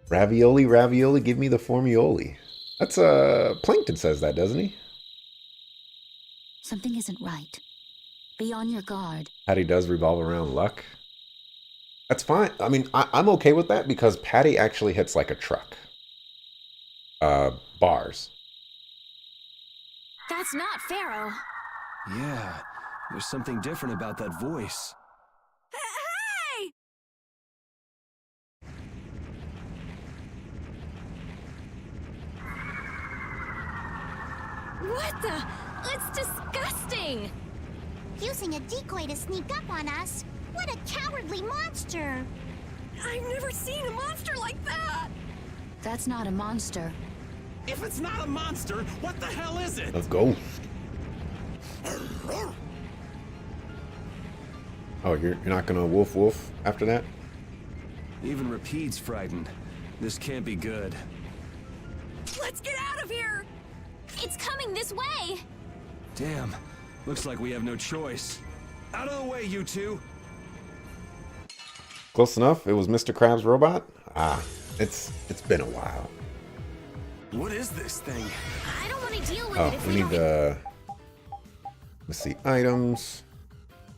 Ravioli, ravioli, give me the formioli. That's Plankton says that, doesn't he? Something isn't right. Be on your guard. Patty does revolve around luck. That's fine. I mean, I'm okay with that because Patty actually hits like a truck. Bars. That's not Pharaoh. Yeah, there's something different about that voice. Hey! What the? It's disgusting! Using a decoy to sneak up on us? What a cowardly monster! I've never seen a monster like that! That's not a monster. If it's not a monster, what the hell is it? Let's go. Oh, you're not gonna woof woof after that? Even Rapide's frightened. This can't be good. Let's get out of here! It's coming this way! Damn, looks like we have no choice. Out of the way, you two! Close enough. It was Mr. Krabs' robot. Ah, it's been a while. What is this thing? I don't want to deal with Oh, it if we we need don't... let's see, items.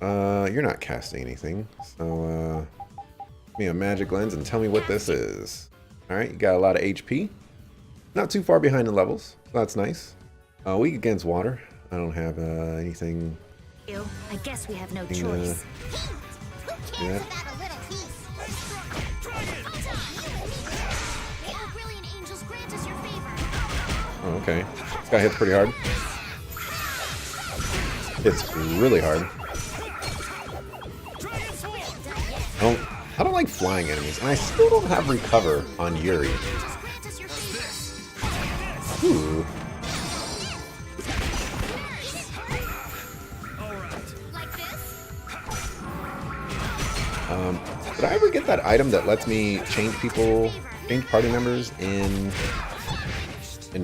You're not casting anything, so give me a magic lens and tell me what this is. All right, you got a lot of HP. Not too far behind the levels, so that's nice. Weak against water. I don't have anything. I guess we have no Anything, choice. Who cares about a little piece? Oh, brilliant angels, grant us your favor. Oh, okay. This guy hits pretty hard. Hits really hard. I don't like flying enemies, and I still don't have recover on Yuri. Grant us your favor. Ooh. Like this? Did I ever get that item that lets me change party members in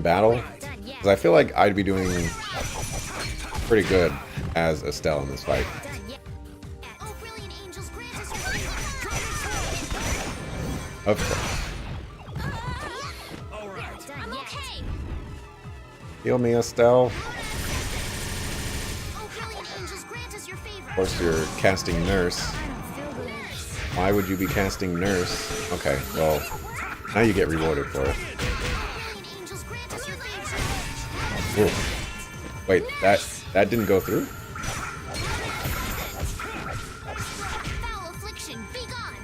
battle? Because I feel like I'd be doing pretty good as Estelle in this fight. Oh, brilliant angels, grant us your favor. Of course. I'm okay. Heal me, Estelle. Oh, brilliant angels, grant us your favor. Of course, you're casting Nurse. Why would you be casting Nurse? Okay, well, now you get rewarded for it. Brilliant angels, grant us your favor. Ooh. Wait, that didn't go through? Foul affliction, be gone.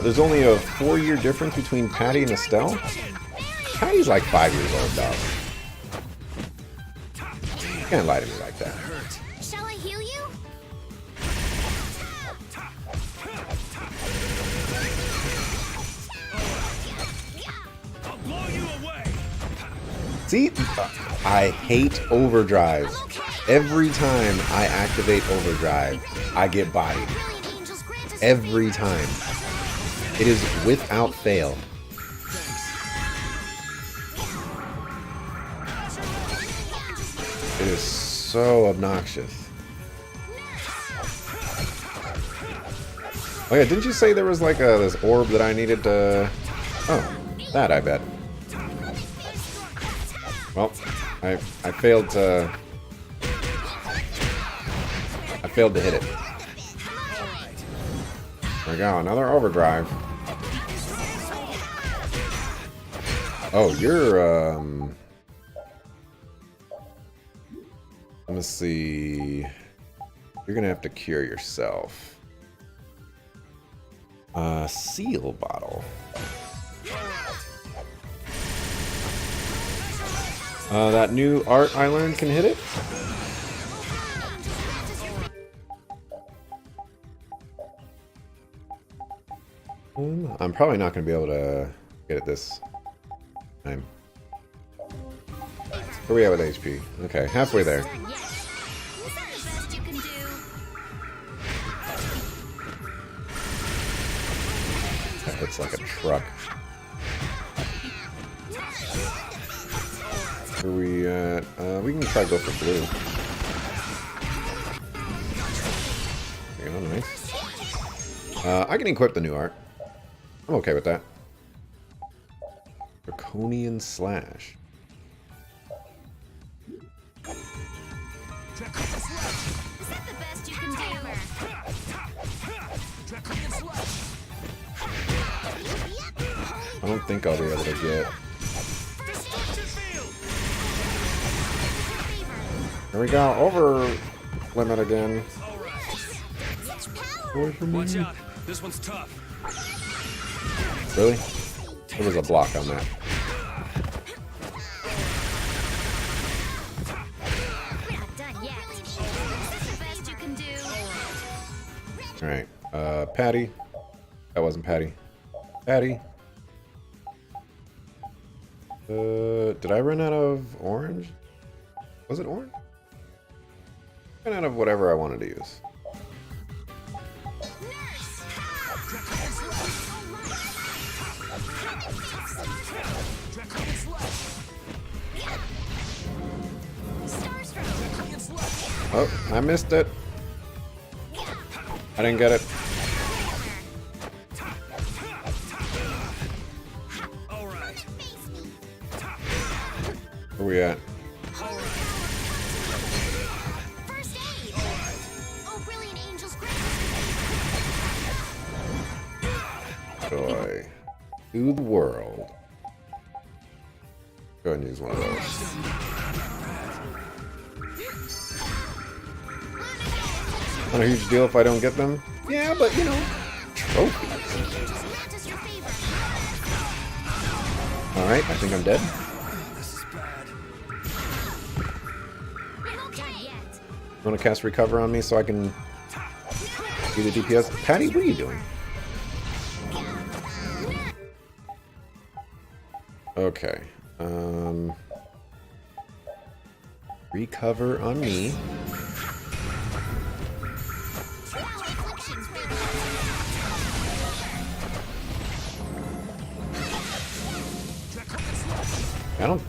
There's only a 4-year difference between Patty and Estelle. Patty's like 5 years old, dog. You can't lie to me like that. Shall I heal you? I'll blow you away! See? I hate overdrive. Every time I activate overdrive, I get bodied. Brilliant angels, grant us Every time. It is without fail. It is so obnoxious. Oh yeah, didn't you say there was like this orb that I needed to... Oh, that I bet. Well, I failed to... I failed to hit it. There we go, another overdrive. Oh, you're, let me see. You're gonna have to cure yourself. Seal bottle. That new art I learned can hit it. I'm probably not gonna be able to get it this time. Where are we at with HP? Okay, halfway there. done yet. Is that the best you can do? That hits like a truck. Where are we at? We can try to go for blue. There you go, nice. I can equip the new art. I'm okay with that. Draconian Slash. Is that the best you can do? I don't think I'll be able to get. Here we go. Over limit again. Watch out. This one's tough. Really? There was a block on that. We're not done yet. Is that the best you can do? Alright. Patty. That wasn't Patty. Patty. Did I run out of orange? Was it orange? Ran out of whatever I wanted to use. Oh, I missed it. I didn't get it. Where we at? First aid. Oh, brilliant angels, Joy to the world. Go ahead and use one of those. Not a huge deal if I don't get them. Yeah, but you know, trophies. Alright, I think I'm dead. You want to cast Recover on me so I can do the DPS? Patty, what are you doing? Okay. Recover on me. I don't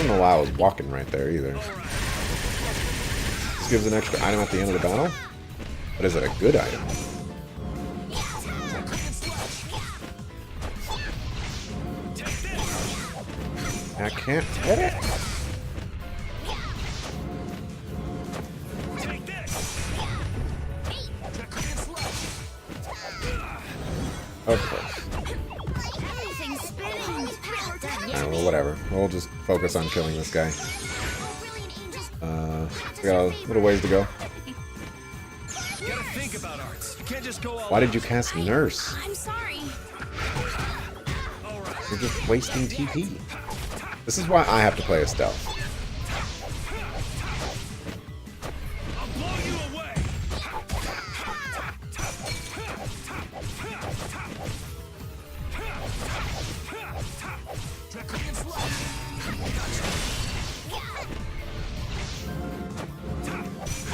know why I was walking right there either. This gives an extra item at the end of the battle? But is it a good item? I can't hit it. Okay. Alright, well, whatever. We'll just focus on killing this guy. We got a little ways to go. Why did you cast Nurse? I'm sorry. You're just wasting TP. This is why I have to play a stealth.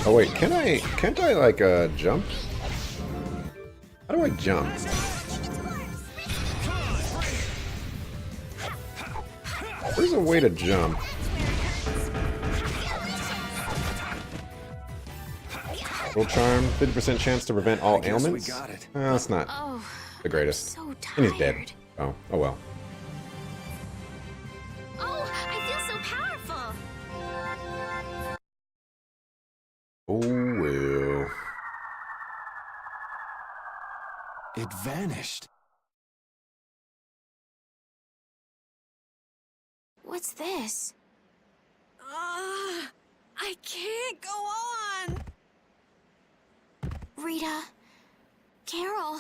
Oh wait, can't I like jump? How do I jump? There's a way to jump. Full charm, 50% chance to prevent all ailments. That's not the greatest. So And he's dead. tired. Oh well. Oh, I feel so powerful. Oh well. It vanished. What's this? I can't go on. Rita. Carol.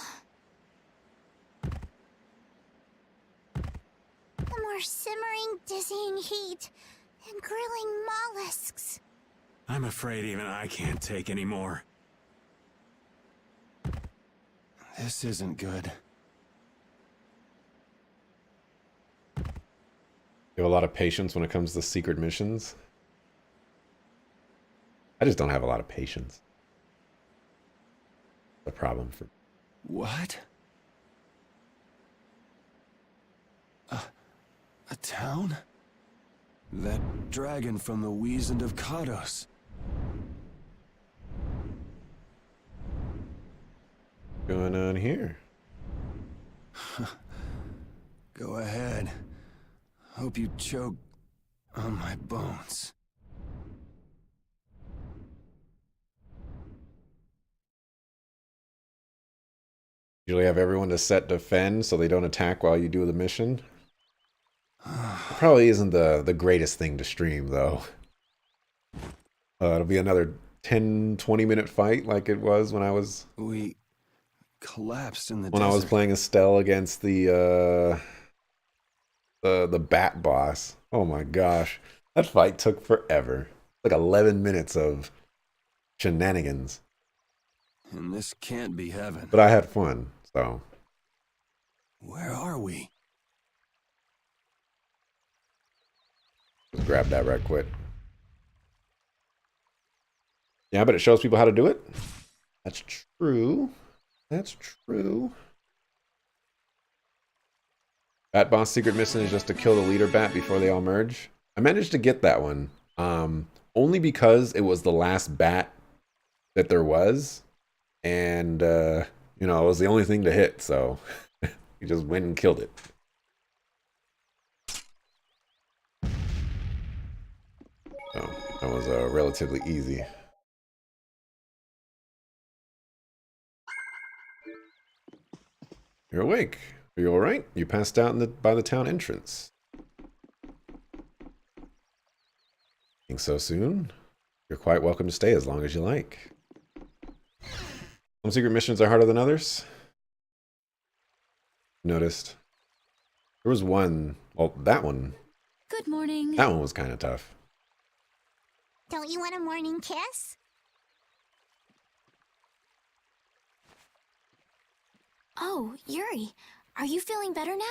The more simmering, dizzying heat and grilling mollusks. I'm afraid even I can't take any more. This isn't good. You have a lot of patience when it comes to secret missions. I just don't have a lot of patience. The problem for What? A town? That dragon from the Wizened of Kados. going on here? Go ahead. Hope you choke on my bones. Usually have everyone to set defend so they don't attack while you do the mission. Probably isn't the greatest thing to stream, though. It'll be another 10-20 minute fight like it was when I was... We collapsed in the when desert. I was playing Estelle against the bat boss. Oh my gosh. That fight took forever. Like 11 minutes of shenanigans. And this can't be heaven. But I had fun, so... Where are we? Just grab that right quick. Yeah, but it shows people how to do it. That's true. That's true. Bat boss secret mission is just to kill the leader bat before they all merge. I managed to get that one. Only because it was the last bat that there was. And, you know, it was the only thing to hit, so we just went and killed it. So that was relatively easy. You're awake. Are you alright? You passed out by the town entrance. Think so soon? You're quite welcome to stay as long as you like. Some secret missions are harder than others. Noticed. There was one, well, that one. Good morning. That one was kind of tough. Don't you want a morning kiss? Oh, Yuri, are you feeling better now?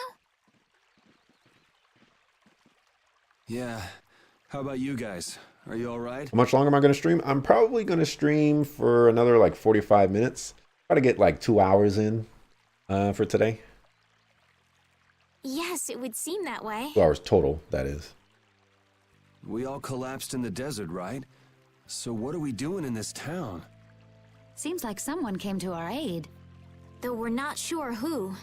Yeah. How about you guys? Are you alright? How much longer am I going to stream? I'm probably going to stream for another like 45 minutes. Try to get like 2 hours in for today. Yes, it would seem that way. 2 hours total, that is. We all collapsed in the desert, right? So what are we doing in this town? Seems like someone came to our aid. Though we're not sure who.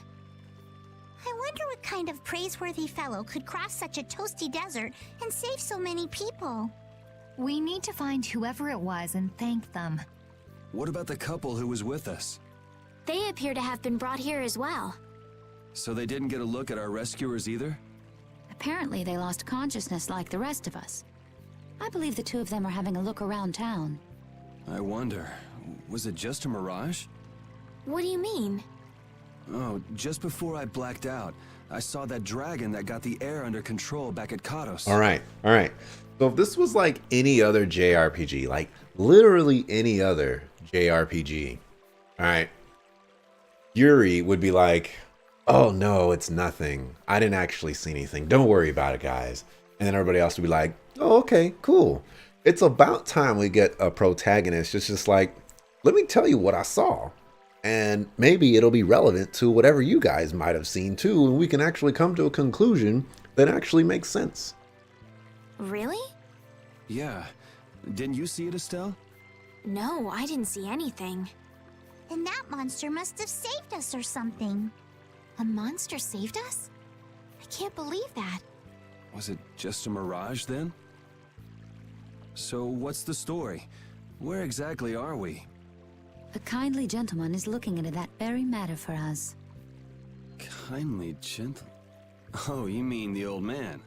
I wonder what kind of praiseworthy fellow could cross such a toasty desert and save so many people. We need to find whoever it was and thank them. What about the couple who was with us? They appear to have been brought here as well. So they didn't get a look at our rescuers either? Apparently they lost consciousness like the rest of us. I believe the two of them are having a look around town. I wonder, was it just a mirage? What do you mean? Oh, just before I blacked out, I saw that dragon that got the air under control back at Katos. All right. So if this was like any other JRPG, like literally any other JRPG, all right, Yuri would be like, oh no, it's nothing. I didn't actually see anything. Don't worry about it, guys. And then everybody else would be like, oh, okay, cool. It's about time we get a protagonist. It's just like, let me tell you what I saw. And maybe it'll be relevant to whatever you guys might have seen too, and we can actually come to a conclusion that actually makes sense. Really? Yeah. Didn't you see it, Estelle? No, I didn't see anything. Then that monster must have saved us or something. A monster saved us? I can't believe that. Was it just a mirage then? So what's the story? Where exactly are we? A kindly gentleman is looking into that very matter for us. Kindly gentle. Oh, you mean the old man?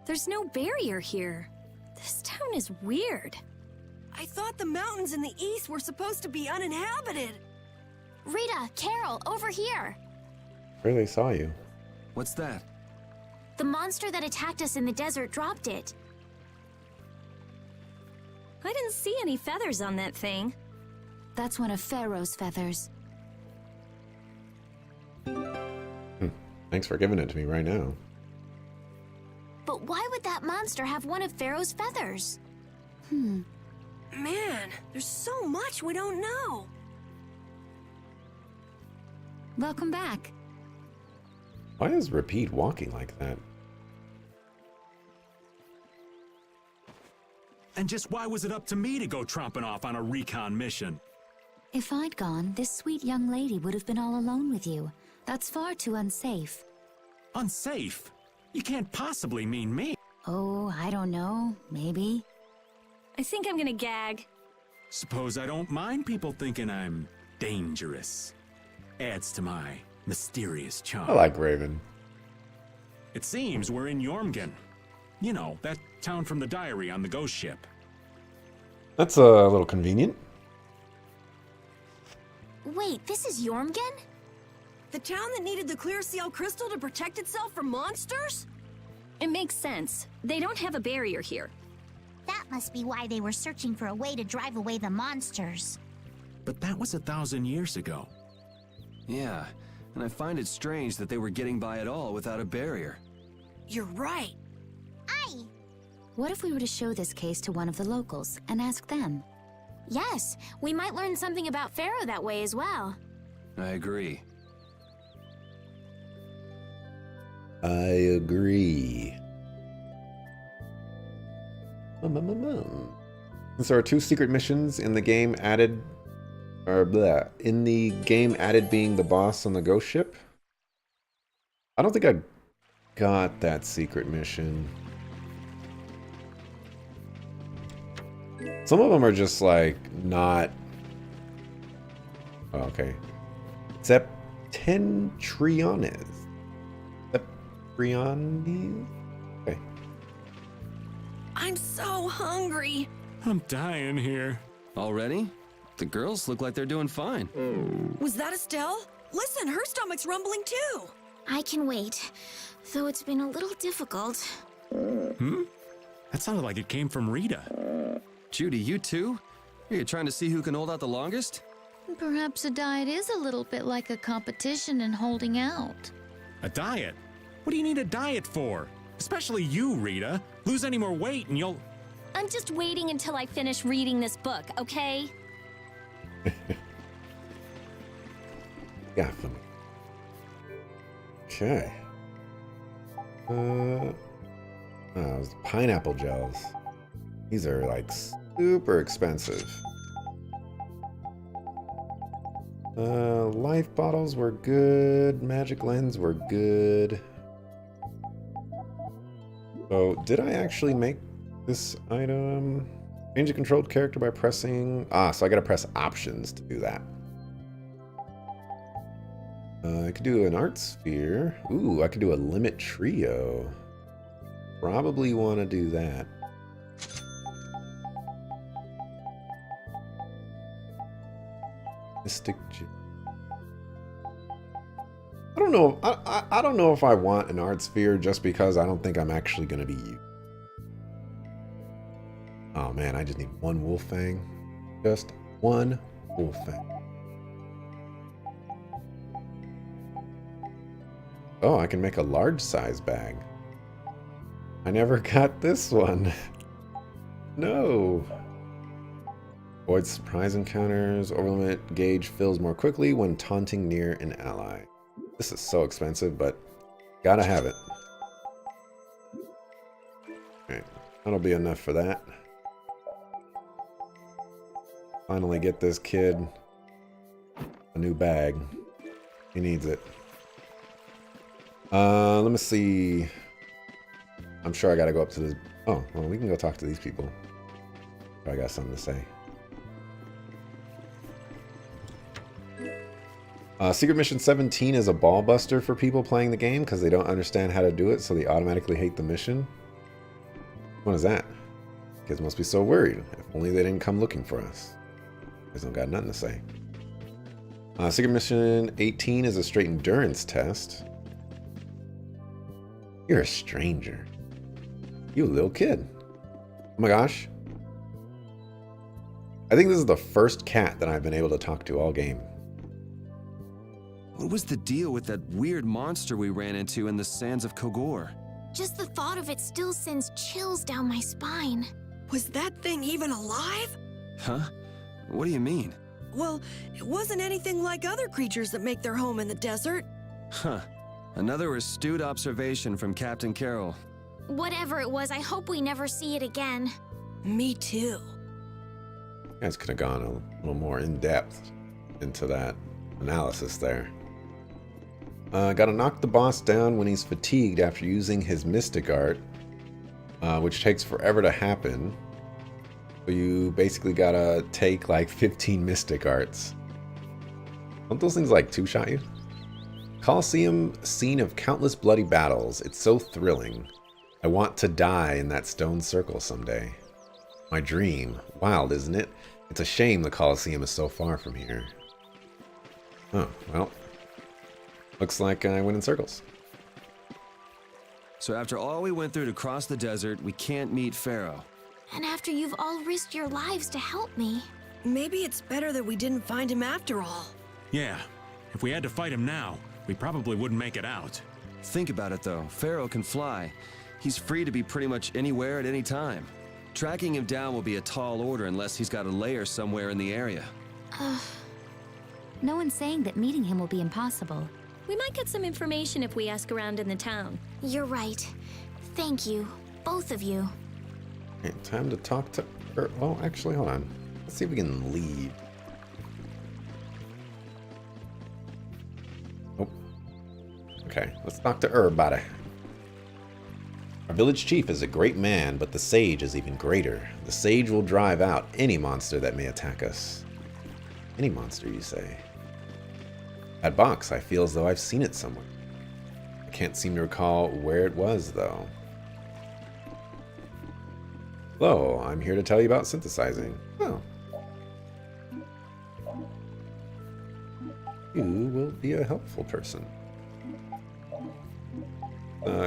There's no barrier here. This town is weird. I thought the mountains in the east were supposed to be uninhabited. Rita, Carol, over here. Where they saw you. What's that? The monster that attacked us in the desert dropped it. I didn't see any feathers on that thing. That's one of Pharaoh's feathers. Thanks for giving it to me right now. But why would that monster have one of Pharaoh's feathers? Man, there's so much we don't know. Welcome back. Why is Repeat walking like that? And just why was it up to me to go tromping off on a recon mission? If I'd gone, this sweet young lady would have been all alone with you. That's far too unsafe. Unsafe? You can't possibly mean me. Oh, I don't know. Maybe. I think I'm gonna gag. Suppose I don't mind people thinking I'm dangerous. Adds to my mysterious charm. I like Raven. It seems we're in Yormgen. You know, that town from the diary on the ghost ship. That's a little convenient. Wait, this is Yormgen? The town that needed the clear seal crystal to protect itself from monsters? It makes sense. They don't have a barrier here. That must be why they were searching for a way to drive away the monsters. But that was 1,000 years ago. Yeah, and I find it strange that they were getting by at all without a barrier. You're right. Aye! What if we were to show this case to one of the locals and ask them? Yes, we might learn something about Pharaoh that way as well. I agree. I agree. Since there are 2 secret missions in the game added, in the game added being the boss on the ghost ship, I don't think I got that secret mission. Some of them are just like not. Oh, okay. Septentriones. Septentriones? Okay. I'm so hungry. I'm dying here. Already? The girls look like they're doing fine. Was that Estelle? Listen, her stomach's rumbling too. I can wait, though it's been a little difficult. That sounded like it came from Rita. Judy, you too? Are you trying to see who can hold out the longest? Perhaps a diet is a little bit like a competition in holding out. A diet? What do you need a diet for? Especially you, Rita. Lose any more weight and you'll... I'm just waiting until I finish reading this book, okay? Yeah, funny. Okay. Those pineapple gels. These are like super expensive. Life bottles were good. Magic lens were good. So, did I actually make this item? Change a controlled character by pressing... so I gotta press options to do that. I could do an art sphere. Ooh, I could do a limit trio. Probably want to do that. Mystic. I don't know. I don't know if I want an art sphere just because I don't think I'm actually going to be used. Oh man, I just need one wolf fang. Just one wolf fang. Oh, I can make a large size bag. I never got this one. No. Avoid surprise encounters. Overlimit gauge fills more quickly when taunting near an ally. This is so expensive, but gotta have it. Alright, that'll be enough for that. Finally get this kid a new bag. He needs it. Let me see. I'm sure I gotta go up to this. Oh, well, we can go talk to these people. I got something to say. Secret Mission 17 is a ball buster for people playing the game because they don't understand how to do it, so they automatically hate the mission. What is that? Kids must be so worried. If only they didn't come looking for us. Guys don't got nothing to say. Secret Mission 18 is a straight endurance test. You're a stranger. You a little kid. Oh my gosh. I think this is the first cat that I've been able to talk to all game. What was the deal with that weird monster we ran into in the sands of Kogor? Just the thought of it still sends chills down my spine. Was that thing even alive? Huh? What do you mean? Well, it wasn't anything like other creatures that make their home in the desert. Huh. Another astute observation from Captain Carroll. Whatever it was, I hope we never see it again. Me too. You guys could have gone a little more in depth into that analysis there. Gotta knock the boss down when he's fatigued after using his mystic art, which takes forever to happen. So you basically gotta take like 15 mystic arts. Don't those things like two-shot you? Colosseum, scene of countless bloody battles. It's so thrilling. I want to die in that stone circle someday. My dream. Wild, isn't it? It's a shame the Colosseum is so far from here. Oh, well. Looks like I went in circles. So after all we went through to cross the desert, we can't meet Pharaoh. And after you've all risked your lives to help me. Maybe it's better that we didn't find him after all. Yeah, if we had to fight him now, we probably wouldn't make it out. Think about it though, Pharaoh can fly. He's free to be pretty much anywhere at any time. Tracking him down will be a tall order unless he's got a lair somewhere in the area. No one's saying that meeting him will be impossible. We might get some information if we ask around in the town. You're right. Thank you, both of you. Okay, time to talk to her. Oh, actually, hold on. Let's see if we can leave. Oh. Okay, let's talk to her about it. Our village chief is a great man, but the sage is even greater. The sage will drive out any monster that may attack us. Any monster, you say? That box, I feel as though I've seen it somewhere. I can't seem to recall where it was, though. Hello, I'm here to tell you about synthesizing. Oh. You will be a helpful person.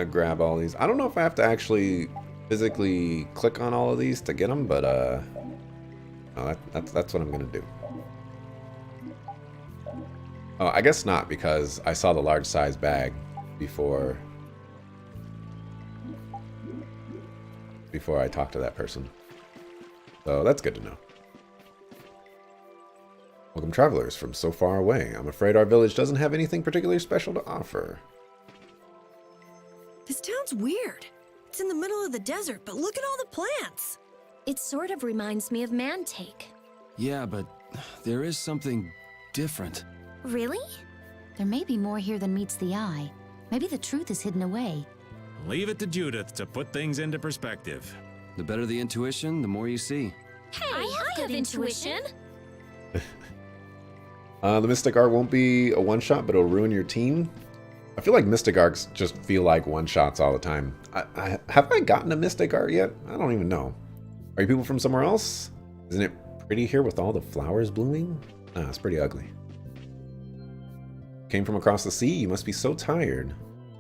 Grab all these. I don't know if I have to actually physically click on all of these to get them, but no, that's what I'm gonna do. Oh, I guess not, because I saw the large size bag before I talked to that person. So that's good to know. Welcome travelers from so far away. I'm afraid our village doesn't have anything particularly special to offer. This town's weird. It's in the middle of the desert, but look at all the plants. It sort of reminds me of Mantake. Yeah, but there is something different. Really? There may be more here than meets the eye. Maybe the truth is hidden away. Leave it to Judith to put things into perspective. The better the intuition, the more you see. Hey, I have intuition. The Mystic Art won't be a one-shot, but it'll ruin your team. I feel like Mystic Arts just feel like one-shots all the time. Have I gotten a Mystic Art yet? I don't even know. Are you people from somewhere else? Isn't it pretty here with all the flowers blooming? Ah, it's pretty ugly. Came from across the sea? You must be so tired.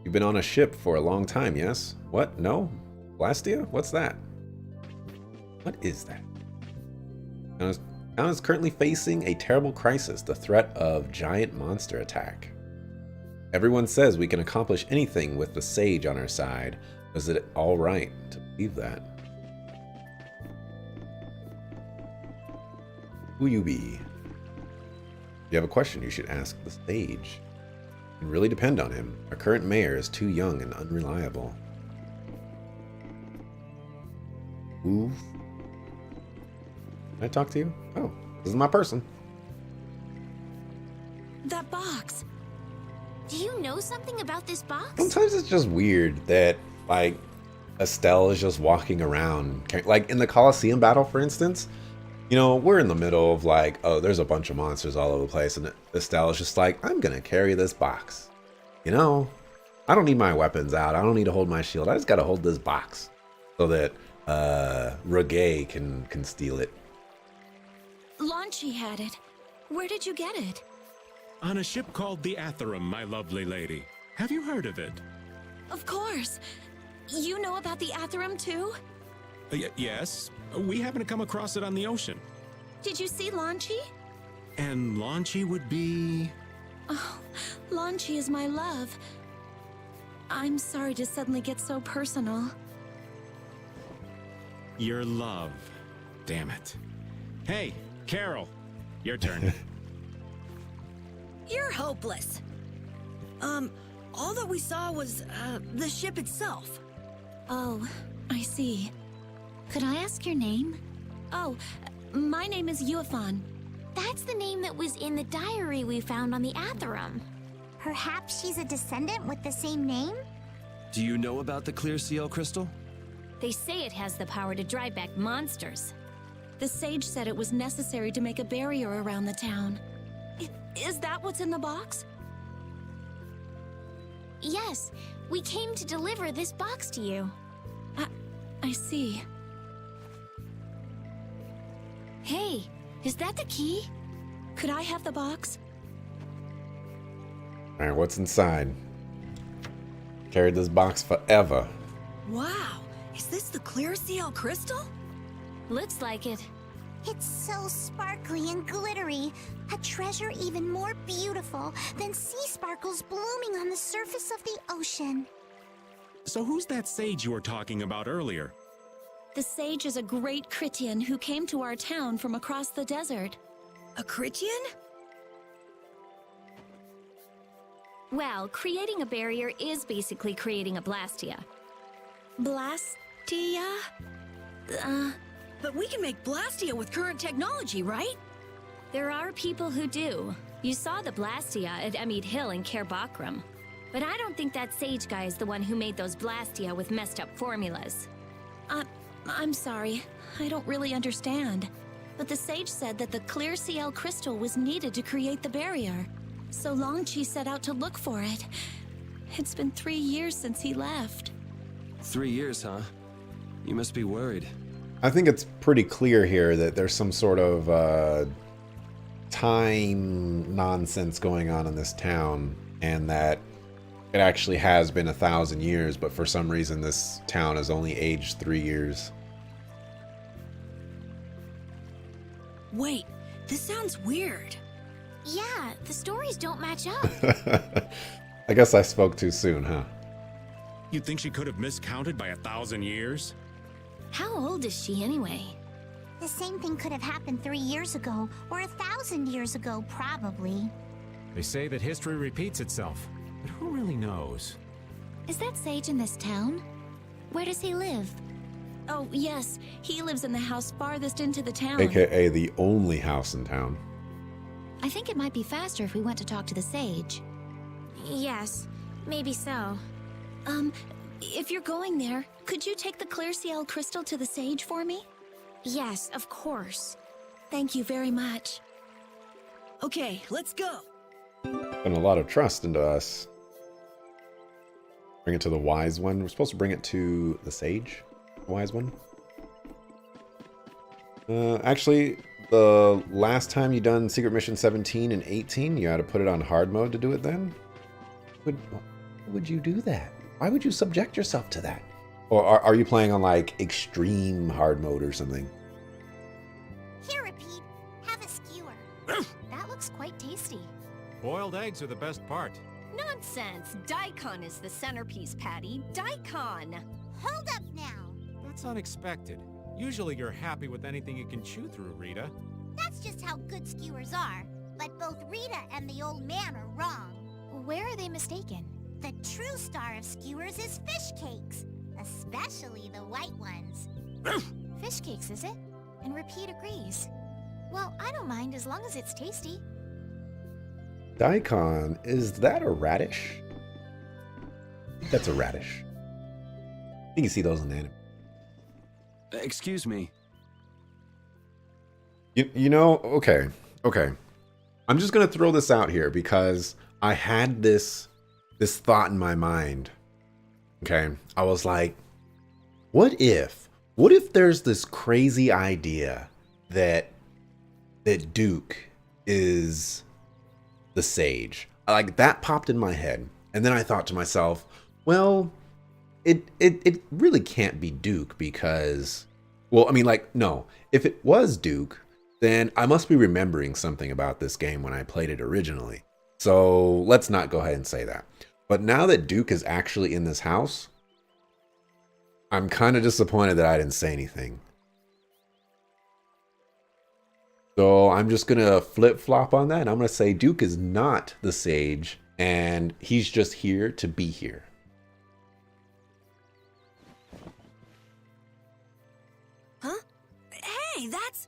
You've been on a ship for a long time, yes? What? No? Blastia? What's that? What is that? Town is currently facing a terrible crisis, the threat of giant monster attack. Everyone says we can accomplish anything with the sage on our side. Was it all right to believe that? Who you be? If you have a question, you should ask the sage. You can really depend on him. Our current mayor is too young and unreliable. Who? Can I talk to you? Oh, this is my person. That box. Do you know something about this box? Sometimes it's just weird that, like, Estelle is just walking around. Like, in the Colosseum battle, for instance, you know, we're in the middle of, like, oh, there's a bunch of monsters all over the place, and Estelle is just like, I'm gonna carry this box. You know, I don't need my weapons out. I don't need to hold my shield. I just gotta hold this box so that Reggae can steal it. Launchy had it. Where did you get it? On a ship called the Atherum, my lovely lady. Have you heard of it? Of course. You know about the Atherum too? Yes. We happen to come across it on the ocean. Did you see Launchy? And Launchy would be... Oh, Launchy is my love. I'm sorry to suddenly get so personal. Your love. Damn it. Hey, Carol. Your turn. You're hopeless. All that we saw was, the ship itself. Oh, I see. Could I ask your name? Oh, my name is Yuafan. That's the name that was in the diary we found on the Atherum. Perhaps she's a descendant with the same name? Do you know about the Clear Seal Crystal? They say it has the power to drive back monsters. The sage said it was necessary to make a barrier around the town. Is that what's in the box? Yes, we came to deliver this box to you. I see. Hey, is that the key? Could I have the box? All right, what's inside? Carried this box forever. Wow, is this the Clear Seal Crystal? Looks like it. It's so sparkly and glittery. A treasure even more beautiful than sea sparkles blooming on the surface of the ocean. So who's that sage you were talking about earlier? The sage is a great Critian who came to our town from across the desert. A Critian? Well, creating a barrier is basically creating a Blastia. Blastia? But we can make Blastia with current technology, right? There are people who do. You saw the Blastia at Emmete Hill in Cair Bakram. But I don't think that sage guy is the one who made those Blastia with messed up formulas. I'm sorry. I don't really understand. But the sage said that the Clear Seal Crystal was needed to create the barrier. So Longchi set out to look for it. It's been 3 years since he left. 3 years, huh? You must be worried. I think it's pretty clear here that there's some sort of time nonsense going on in this town, and that it actually has been 1,000 years, but for some reason this town has only aged 3 years. Wait, this sounds weird. Yeah, the stories don't match up. I guess I spoke too soon, huh? You think she could have miscounted by 1,000 years? How old is she anyway? The same thing could have happened 3 years ago, or 1,000 years ago, probably. They say that history repeats itself, but who really knows? Is that sage in this town? Where does he live? Oh, yes. He lives in the house farthest into the town. AKA the only house in town. I think it might be faster if we went to talk to the sage. Yes, maybe so. If you're going there, could you take the Clear Seal Crystal to the sage for me? Yes, of course. Thank you very much. Okay, let's go. Putting a lot of trust into us. Bring it to the wise one. We're supposed to bring it to the sage, the wise one. Actually, the last time you done Secret Mission 17 and 18, you had to put it on hard mode to do it then? Why would you do that? Why would you subject yourself to that? Or are you playing on like extreme hard mode or something? Here, Repeat, have a skewer. That looks quite tasty. Boiled eggs are the best part. Nonsense! Daikon is the centerpiece, Patty. Daikon! Hold up now. That's unexpected. Usually you're happy with anything you can chew through, Rita. That's just how good skewers are. But both Rita and the old man are wrong. Where are they mistaken? The true star of skewers is fish cakes, especially the white ones. Fish cakes, is it? And Repeat agrees. Well, I don't mind as long as it's tasty. Daikon, is that a radish? I think that's a radish. You can see those in the anime. Excuse me. You know, okay. I'm just gonna throw this out here because I had this thought in my mind. Okay, I was like, what if there's this crazy idea that Duke is the sage? Like that popped in my head, and then I thought to myself, well, it really can't be Duke because, well, I mean, like, no, if it was Duke, then I must be remembering something about this game when I played it originally. So let's not go ahead and say that. But now that Duke is actually in this house, I'm kind of disappointed that I didn't say anything. So I'm just going to flip-flop on that, and I'm going to say Duke is not the sage, and he's just here to be here. Hey, that's...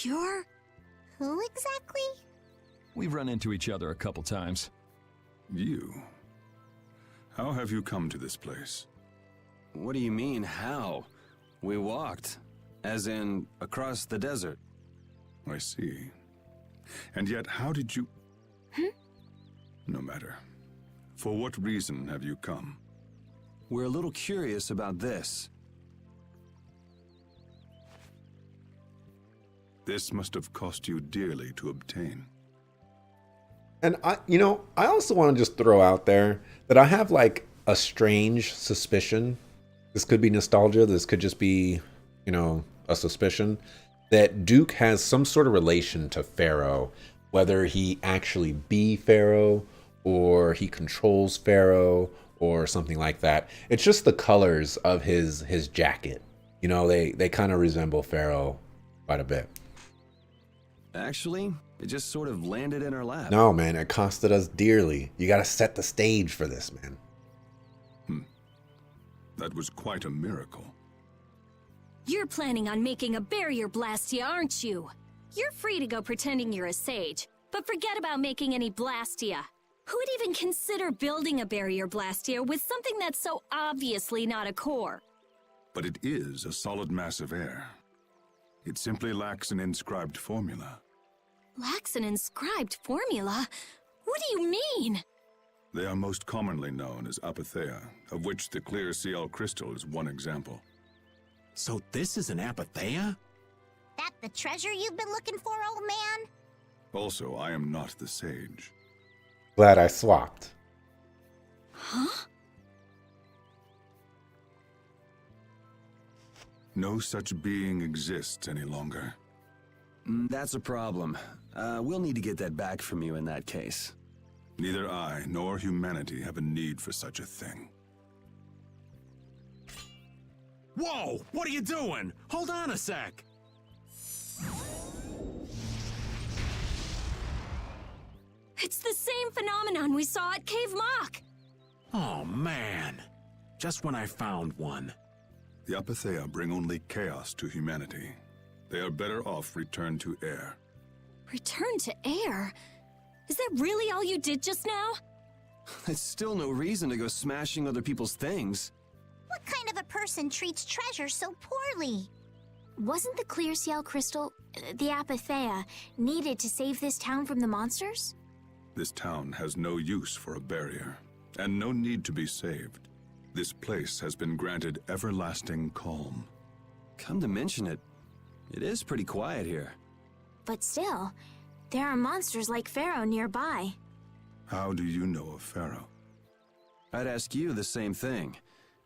You're... Who exactly? We've run into each other a couple times. You? How have you come to this place? What do you mean, how? We walked. As in, across the desert. I see. And yet, how did you... No matter. For what reason have you come? We're a little curious about this. This must have cost you dearly to obtain. And I also want to just throw out there that I have like a strange suspicion. This could be nostalgia. This could just be, a suspicion that Duke has some sort of relation to Pharaoh, whether he actually be Pharaoh or he controls Pharaoh or something like that. It's just the colors of his jacket. They kind of resemble Pharaoh quite a bit. Actually, it just sort of landed in our lap. No, man, it costed us dearly. You got to set the stage for this, man. That was quite a miracle. You're planning on making a barrier blastia, aren't you? You're free to go pretending you're a sage, but forget about making any blastia. Who would even consider building a barrier blastia with something that's so obviously not a core? But it is a solid mass of air. It simply lacks an inscribed formula. Lacks an inscribed formula? What do you mean? They are most commonly known as apatheia, of which the clear CL crystal is one example. So this is an apatheia? That the treasure you've been looking for, old man? Also, I am not the sage. Glad I swapped. Huh? No such being exists any longer. That's a problem. We'll need to get that back from you in that case. Neither I nor humanity have a need for such a thing. Whoa! What are you doing? Hold on a sec! It's the same phenomenon we saw at Cave Mock! Oh, man. Just when I found one. The apatheia bring only chaos to humanity. They are better off returned to air. Return to air? Is that really all you did just now? It's still no reason to go smashing other people's things. What kind of a person treats treasure so poorly? Wasn't the clear CL crystal, the apatheia, needed to save this town from the monsters? This town has no use for a barrier, and no need to be saved. This place has been granted everlasting calm. Come to mention it, it is pretty quiet here. But still, there are monsters like Pharaoh nearby. How do you know of Pharaoh? I'd ask you the same thing.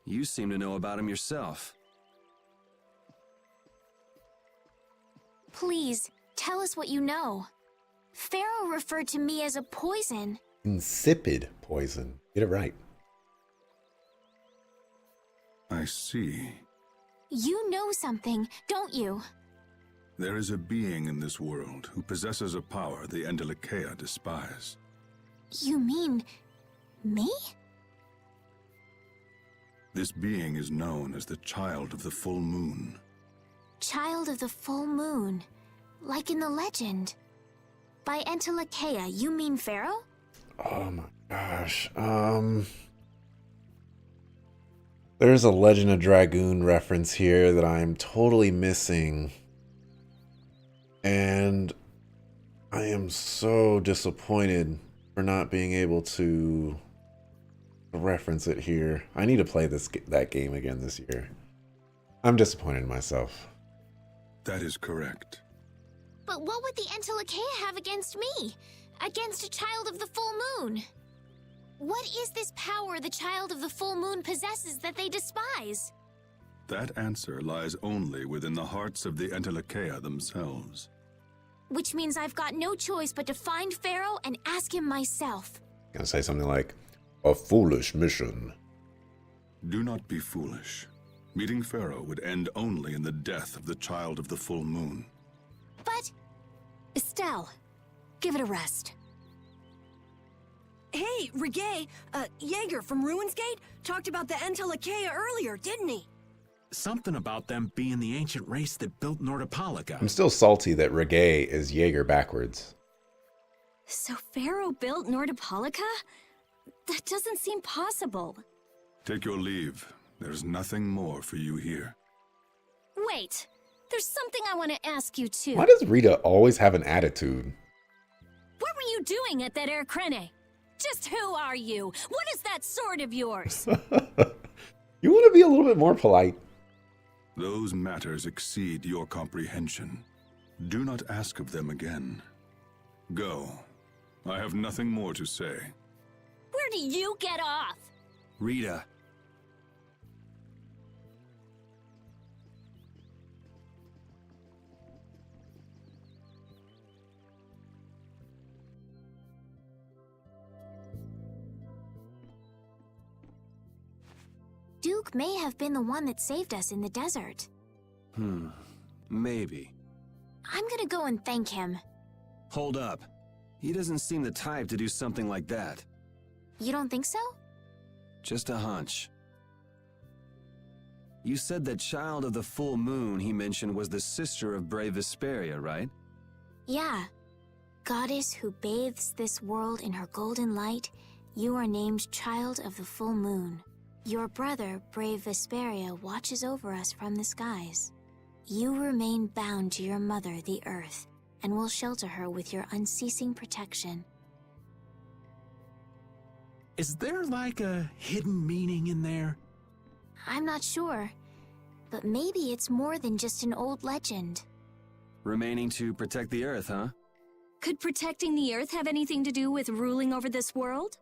You seem to know about him yourself. Please, tell us what you know. Pharaoh referred to me as a poison. Insipid poison. Get it right. I see. You know something, don't you? There is a being in this world who possesses a power the Endelikeia despise. You mean... me? This being is known as the Child of the Full Moon. Child of the Full Moon. Like in the legend. By Endelikeia, you mean Pharaoh? Oh my gosh. There's a Legend of Dragoon reference here that I'm totally missing. And I am so disappointed for not being able to reference it here. I need to play that game again this year. I'm disappointed in myself. That is correct. But what would the Endelikeia have against me? Against a Child of the Full Moon? What is this power the Child of the Full Moon possesses that they despise? That answer lies only within the hearts of the Endelikeia themselves. Which means I've got no choice but to find Pharaoh and ask him myself. Gonna say something like, a foolish mission. Do not be foolish. Meeting Pharaoh would end only in the death of the Child of the Full Moon. But... Estelle, give it a rest. Hey, Reggae, Jaeger from Ruinsgate talked about the Endelikeia earlier, didn't he? Something about them being the ancient race that built Nordopolica. I'm still salty that Reggae is Jaeger backwards. So Pharaoh built Nordopolica? That doesn't seem possible. Take your leave. There's nothing more for you here. Wait, there's something I want to ask you too. Why does Rita always have an attitude? What were you doing at that Air Crene? Just who are you? What is that sword of yours? You want to be a little bit more polite. Those matters exceed your comprehension. Do not ask of them again. Go. I have nothing more to say. Where do you get off? Rita. Duke may have been the one that saved us in the desert. Maybe. I'm gonna go and thank him. Hold up. He doesn't seem the type to do something like that. You don't think so? Just a hunch. You said that child of the full moon he mentioned was the sister of brave Vesperia, right? Yeah. Goddess who bathes this world in her golden light, you are named Child of the Full Moon. Your brother, brave Vesperia, watches over us from the skies. You remain bound to your mother, the Earth, and will shelter her with your unceasing protection. Is there like a hidden meaning in there? I'm not sure, but maybe it's more than just an old legend. Remaining to protect the Earth, huh? Could protecting the Earth have anything to do with ruling over this world?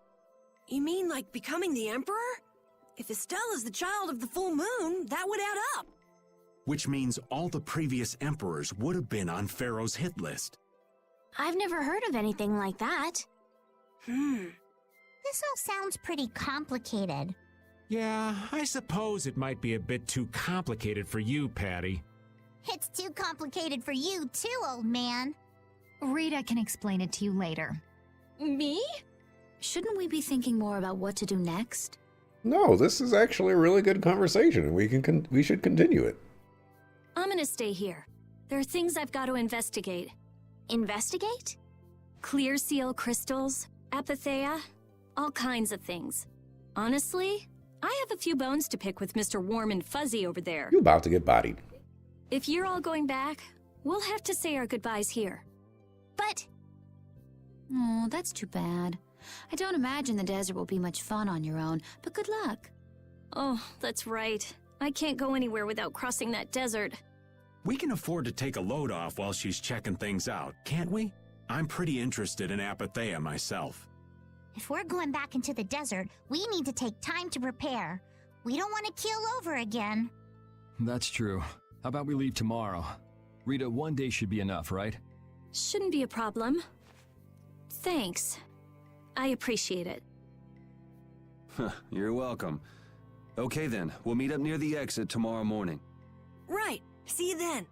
You mean like becoming the Emperor? If Estella's the child of the full moon, that would add up. Which means all the previous emperors would have been on Pharaoh's hit list. I've never heard of anything like that. This all sounds pretty complicated. Yeah, I suppose it might be a bit too complicated for you, Patty. It's too complicated for you too, old man. Rita can explain it to you later. Me? Shouldn't we be thinking more about what to do next? No, this is actually a really good conversation, and we should continue it. I'm gonna stay here. There are things I've got to investigate. Investigate? Clear seal crystals, apatheia, all kinds of things. Honestly, I have a few bones to pick with Mr. Warm and Fuzzy over there. You about to get bodied. If you're all going back, we'll have to say our goodbyes here. But... Oh, that's too bad. I don't imagine the desert will be much fun on your own, but good luck. Oh, that's right. I can't go anywhere without crossing that desert. We can afford to take a load off while she's checking things out, can't we? I'm pretty interested in apatheia myself. If we're going back into the desert, we need to take time to prepare. We don't want to keel over again. That's true. How about we leave tomorrow? Rita, one day should be enough, right? Shouldn't be a problem. Thanks. I appreciate it. You're welcome. Okay then, we'll meet up near the exit tomorrow morning. Right. See you then.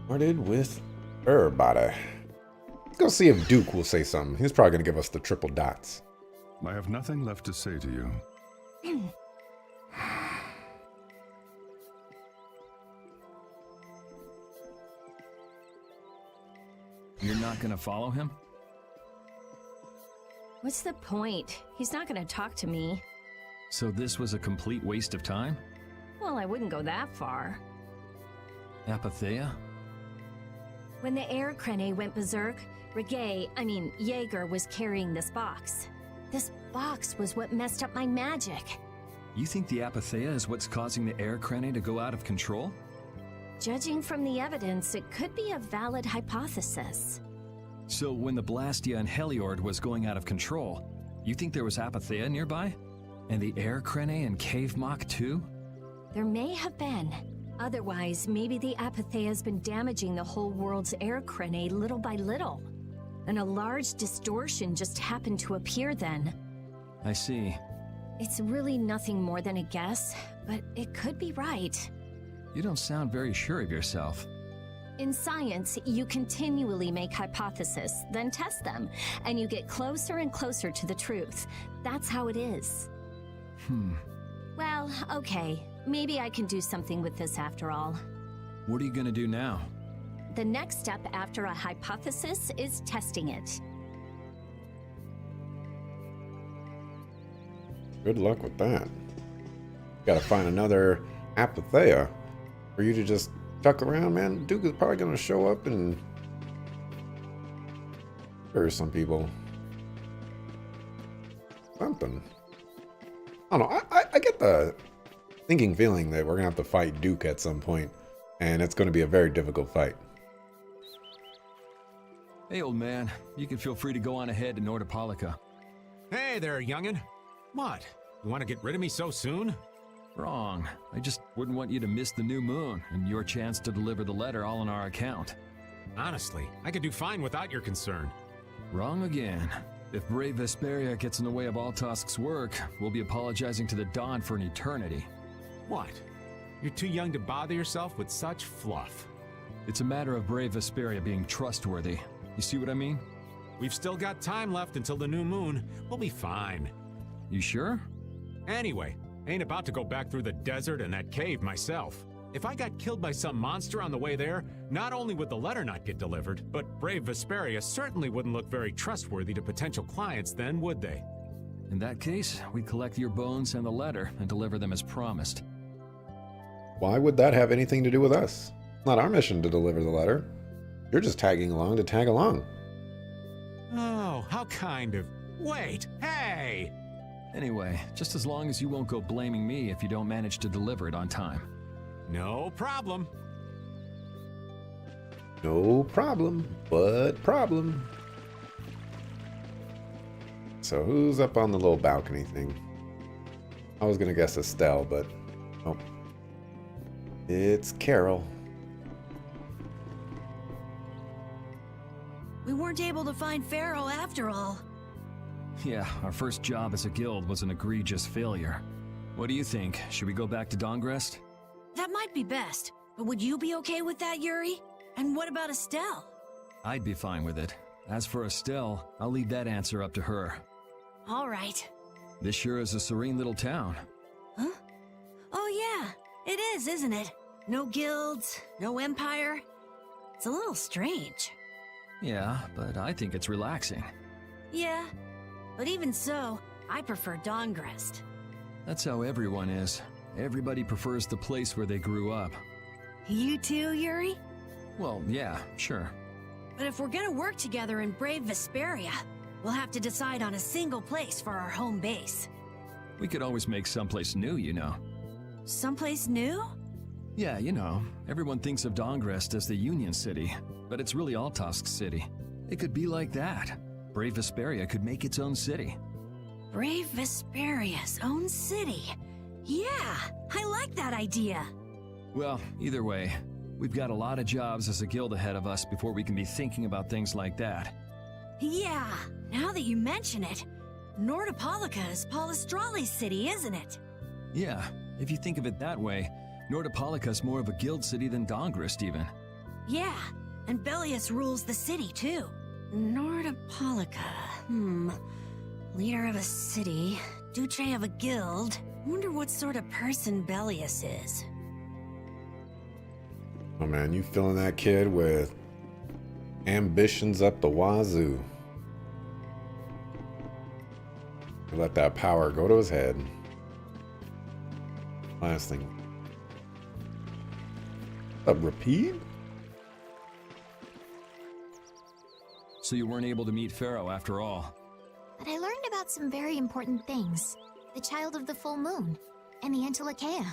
Started with everybody. Let's go see if Duke will say something. He's probably going to give us the triple dots. I have nothing left to say to you. You're not gonna follow him? What's the point? He's not gonna talk to me. So this was a complete waste of time? Well, I wouldn't go that far. Apatheia? When the Air Crene went berserk, Jaeger was carrying this box. This box was what messed up my magic. You think the Apatheia is what's causing the Air Crene to go out of control? Judging from the evidence, it could be a valid hypothesis. So when the Blastia and Heliord was going out of control, you think there was Apatheia nearby? And the Air Crene and Cave Mock too? There may have been. Otherwise, maybe the Apatheia's been damaging the whole world's Air Crene little by little. And a large distortion just happened to appear then. I see. It's really nothing more than a guess, but it could be right. You don't sound very sure of yourself. In science, you continually make hypotheses, then test them, and you get closer and closer to the truth. That's how it is. Well, okay. Maybe I can do something with this after all. What are you gonna do now? The next step after a hypothesis is testing it. Good luck with that. Gotta find another Apathea for you to just tuck around, man. Duke is probably gonna show up and hurt some people. Something. I don't know. I get the thinking feeling that we're gonna have to fight Duke at some point, and it's gonna be a very difficult fight. Hey, old man. You can feel free to go on ahead to Nordopolica. Hey there, youngin'. What? You want to get rid of me so soon? Wrong. I just wouldn't want you to miss the new moon and your chance to deliver the letter all on our account. Honestly, I could do fine without your concern. Wrong again. If brave Vesperia gets in the way of Altosk's work, we'll be apologizing to the Dawn for an eternity. What? You're too young to bother yourself with such fluff. It's a matter of brave Vesperia being trustworthy. You see what I mean? We've still got time left until the new moon. We'll be fine. You sure? Anyway, ain't about to go back through the desert and that cave myself. If I got killed by some monster on the way there, not only would the letter not get delivered, but brave Vesperia certainly wouldn't look very trustworthy to potential clients then, would they? In that case, we collect your bones and the letter and deliver them as promised. Why would that have anything to do with us? It's not our mission to deliver the letter. You're just tagging along to tag along. Oh, how kind of... Wait, hey! Anyway, just as long as you won't go blaming me if you don't manage to deliver it on time. No problem. No problem, but problem. So who's up on the little balcony thing? I was gonna guess Estelle, but oh, it's Carol. We weren't able to find Pharaoh after all. Yeah, our first job as a guild was an egregious failure. What do you think? Should we go back to Dongrest? That might be best, but would you be okay with that, Yuri? And what about Estelle? I'd be fine with it. As for Estelle, I'll leave that answer up to her. All right. This sure is a serene little town. Huh? Oh yeah, it is, isn't it? No guilds, no empire. It's a little strange. Yeah, but I think it's relaxing. Yeah, but even so, I prefer Dongrest. That's how everyone is. Everybody prefers the place where they grew up. You too, Yuri? Well, yeah, sure. But if we're gonna work together in brave Vesperia, we'll have to decide on a single place for our home base. We could always make someplace new, you know. Someplace new? Yeah, you know, everyone thinks of Dongrest as the Union City, but it's really Altosk's city. It could be like that. Brave Vesperia could make its own city. Brave Vesperia's own city. Yeah, I like that idea. Well, either way, we've got a lot of jobs as a guild ahead of us before we can be thinking about things like that. Yeah, now that you mention it, Nordopolica is Palestrali's city, isn't it? Yeah, if you think of it that way, Nordopolica's more of a guild city than Dongrest even. Yeah, and Bellius rules the city too. Nordopolica, leader of a city, Duce of a guild. Wonder what sort of person Bellius is. Oh man, you filling that kid with ambitions up the wazoo. You let that power go to his head. Last thing. Repeat? So you weren't able to meet Pharaoh after all. But I learned about some very important things. The child of the full moon, and the Entelechea.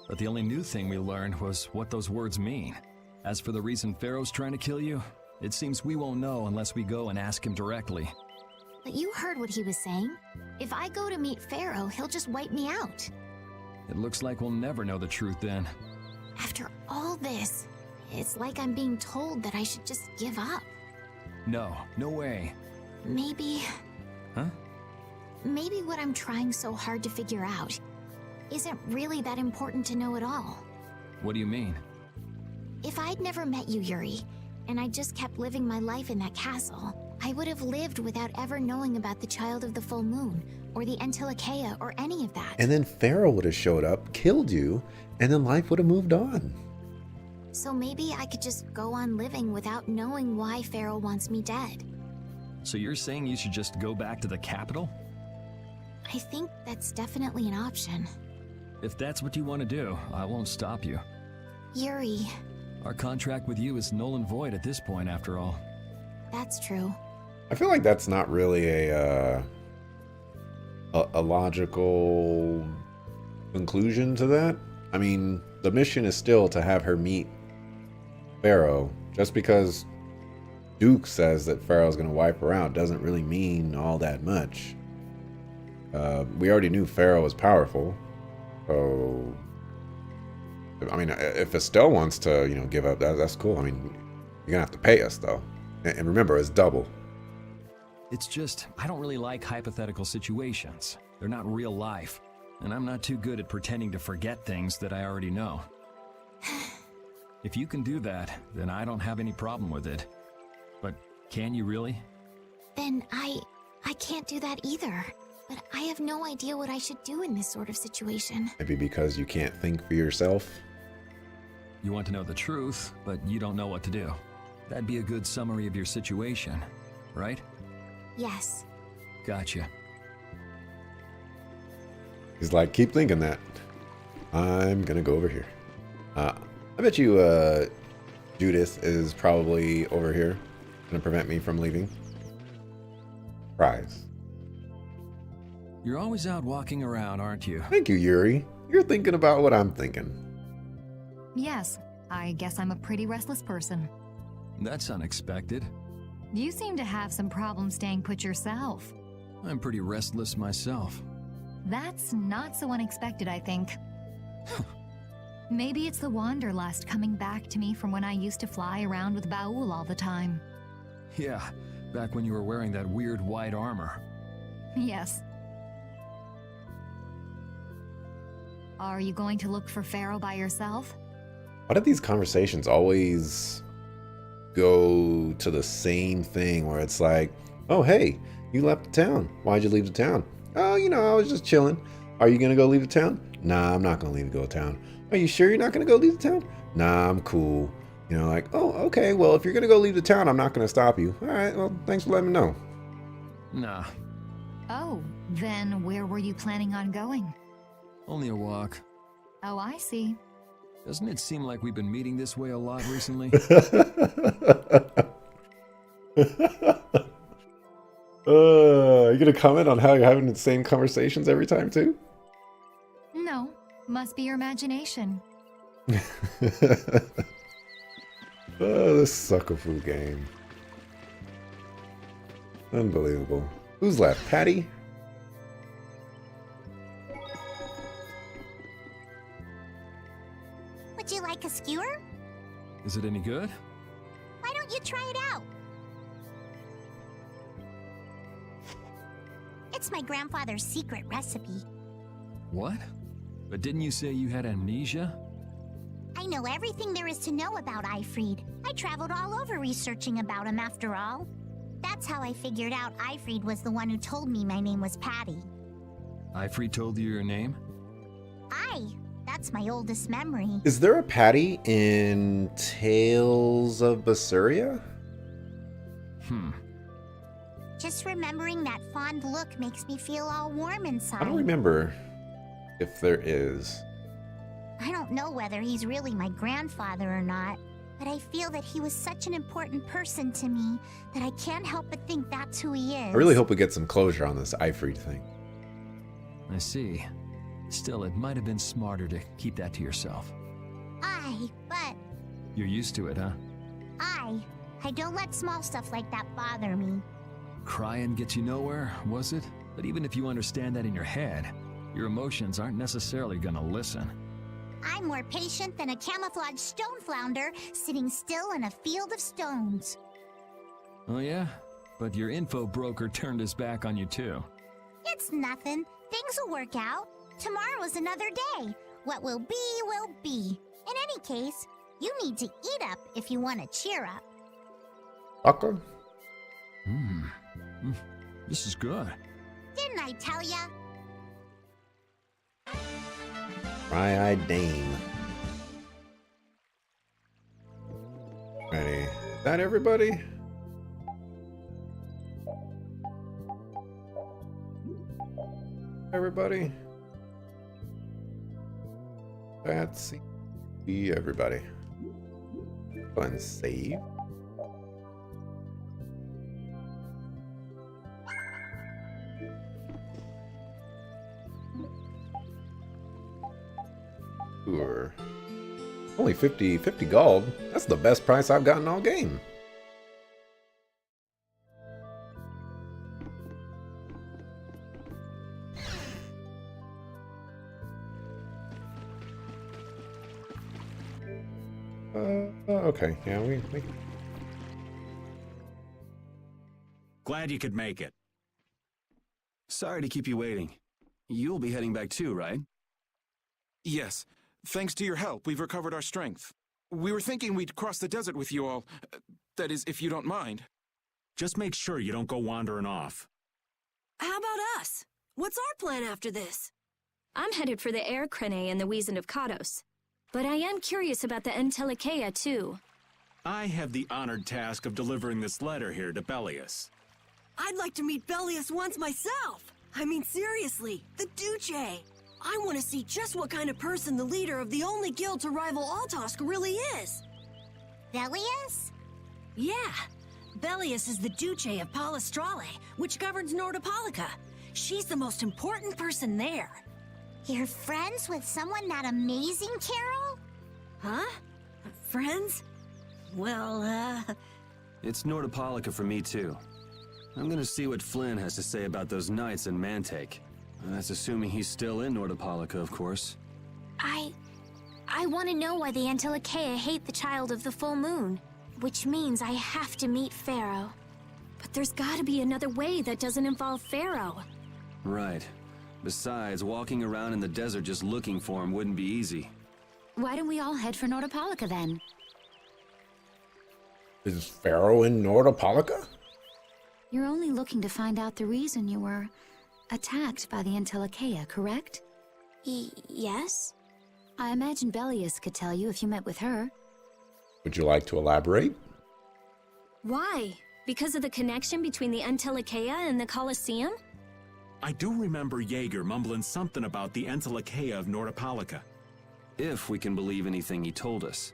But the only new thing we learned was what those words mean. As for the reason Pharaoh's trying to kill you, it seems we won't know unless we go and ask him directly. But you heard what he was saying. If I go to meet Pharaoh, he'll just wipe me out. It looks like we'll never know the truth then. After all this, it's like I'm being told that I should just give up. No, no way. Maybe... Huh? Maybe what I'm trying so hard to figure out isn't really that important to know at all. What do you mean? If I'd never met you, Yuri, and I just kept living my life in that castle, I would have lived without ever knowing about the Child of the Full Moon, or the Antilocheia or any of that. And then Pharaoh would have showed up, killed you, and then life would have moved on. So maybe I could just go on living without knowing why Pharaoh wants me dead. So you're saying you should just go back to the capital? I think that's definitely an option. If that's what you want to do, I won't stop you. Yuri, Our contract with you is null and void at this point, after all. that's true. I feel like that's not really a logical conclusion to that. I mean, the mission is still to have her meet Pharaoh. Just because Duke says that Pharaoh's going to wipe her out doesn't really mean all that much. We already knew Pharaoh was powerful. So, I mean, if Estelle wants to, give up, that's cool. I mean, you're going to have to pay us, though. And remember, it's double. It's just, I don't really like hypothetical situations. They're not real life. And I'm not too good at pretending to forget things that I already know. If you can do that, then I don't have any problem with it. But can you really? Then I can't do that either. But I have no idea what I should do in this sort of situation. Maybe because you can't think for yourself. You want to know the truth, but you don't know what to do. That'd be a good summary of your situation, right? Yes. Gotcha. He's like, keep thinking that. I'm gonna go over here. I bet you Judith is probably over here, gonna prevent me from leaving. Prize. You're always out walking around, aren't you? Thank you, Yuri. You're thinking about what I'm thinking. Yes, I guess I'm a pretty restless person. That's unexpected. You seem to have some problems staying put yourself. I'm pretty restless myself. That's not so unexpected, I think. Maybe it's the wanderlust coming back to me from when I used to fly around with Baul all the time. Yeah, back when you were wearing that weird white armor. Yes. Are you going to look for Pharaoh by yourself? Why do these conversations always go to the same thing where it's like, oh, hey, you left the town. Why'd you leave the town? Oh, I was just chilling. Are you going to go leave the town? Nah, I'm not going to leave to go to town. Are you sure you're not going to go leave the town? Nah, I'm cool. Like, oh, okay, well, if you're going to go leave the town, I'm not going to stop you. All right, well, thanks for letting me know. Nah. Oh, then where were you planning on going? Only a walk. Oh, I see. Doesn't it seem like we've been meeting this way a lot recently? You gonna comment on how you're having the same conversations every time too? No, must be your imagination. Oh, this suckerfoo game. Unbelievable. Who's left? Patty? Would you like a skewer? Is it any good? Why don't you try it out? It's my grandfather's secret recipe. What? But didn't you say you had amnesia? I know everything there is to know about Eifried. I traveled all over researching about him after all. That's how I figured out Eifried was the one who told me my name was Patty. Eifried told you your name? That's my oldest memory. Is there a Patty in Tales of Vesperia? Just remembering that fond look makes me feel all warm inside. I don't remember if there is. I don't know whether he's really my grandfather or not, but I feel that he was such an important person to me that I can't help but think that's who he is. I really hope we get some closure on this Eifried thing. I see. Still, it might have been smarter to keep that to yourself. But You're used to it, huh? I don't let small stuff like that bother me. Crying gets you nowhere, was it? But even if you understand that in your head, your emotions aren't necessarily gonna listen. I'm more patient than a camouflaged stone flounder sitting still in a field of stones. Oh yeah? But your info broker turned his back on you too. It's nothing. Things will work out. Tomorrow's another day. What will be, will be. In any case, you need to eat up if you want to cheer up. Aqua? This is good. Didn't I tell ya? Dry-eyed dame. Ready. Is that everybody? Everybody? That's everybody. Go ahead and save. Sure. Only 50 gold. That's the best price I've gotten all game. Okay, yeah, we... Glad you could make it. Sorry to keep you waiting. You'll be heading back too, right? Yes. Thanks to your help, we've recovered our strength. We were thinking we'd cross the desert with you all. That is, if you don't mind. Just make sure you don't go wandering off. How about us? What's our plan after this? I'm headed for the Air Crane and the Wizened of Kados. But I am curious about the Entelikeia, too. I have the honored task of delivering this letter here to Bellius. I'd like to meet Bellius once myself. I mean, seriously, the Duce. I want to see just what kind of person the leader of the only guild to rival Altosk really is. Bellius? Yeah. Bellius is the Duce of Palestrale, which governs Nordopolica. She's the most important person there. You're friends with someone that amazing, Carol? Huh? Friends? Well, It's Nordopolica for me, too. I'm gonna see what Flynn has to say about those knights in Mantake. That's assuming he's still in Nordopolica, of course. I want to know why the Antilocheia hate the child of the full moon. Which means I have to meet Pharaoh. But there's gotta be another way that doesn't involve Pharaoh. Right. Besides, walking around in the desert just looking for him wouldn't be easy. Why don't we all head for Nordopolica then? Is Pharaoh in Nordopolica? You're only looking to find out the reason you were attacked by the Entelikeia, correct? Yes? I imagine Bellius could tell you if you met with her. Would you like to elaborate? Why? Because of the connection between the Entelikeia and the Colosseum? I do remember Jaeger mumbling something about the Entelikeia of Nordopolica. If we can believe anything he told us.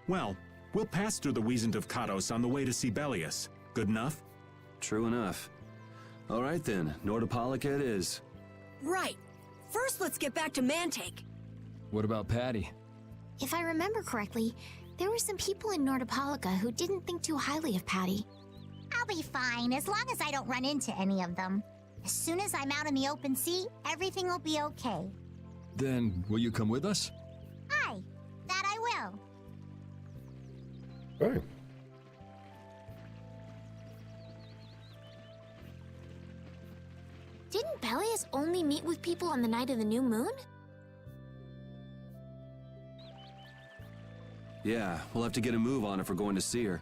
Well, we'll pass through the Wizened of Kados on the way to see Bellius. Good enough? True enough. All right then, Nordopolica it is. right. First, let's get back to Mantake. What about Patty? If I remember correctly, there were some people in Nordopolica who didn't think too highly of Patty. I'll be fine, as long as I don't run into any of them. As soon as I'm out in the open sea, everything will be okay. Then, will you come with us? Aye, that I will. Okay. Didn't Bellius only meet with people on the night of the new moon? Yeah, we'll have to get a move on if we're going to see her.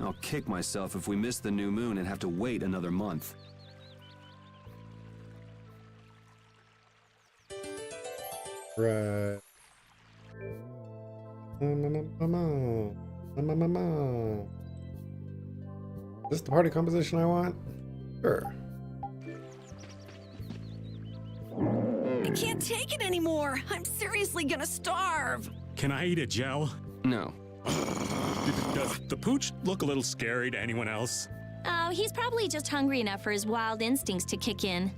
I'll kick myself if we miss the new moon and have to wait another month. Right. Is this the party composition I want? Sure. I can't take it anymore. I'm seriously gonna starve. Can I eat a gel? No. Does the pooch look a little scary to anyone else? Oh, he's probably just hungry enough for his wild instincts to kick in.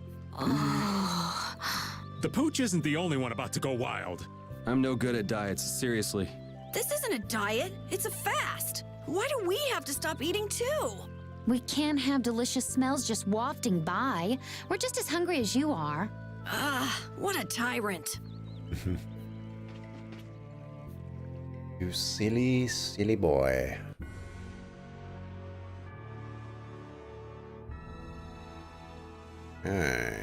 The pooch isn't the only one about to go wild. I'm no good at diets, seriously. This isn't a diet, it's a fast. Why do we have to stop eating too? We can't have delicious smells just wafting by. We're just as hungry as you are. Ah, what a tyrant. You silly, silly boy. Okay.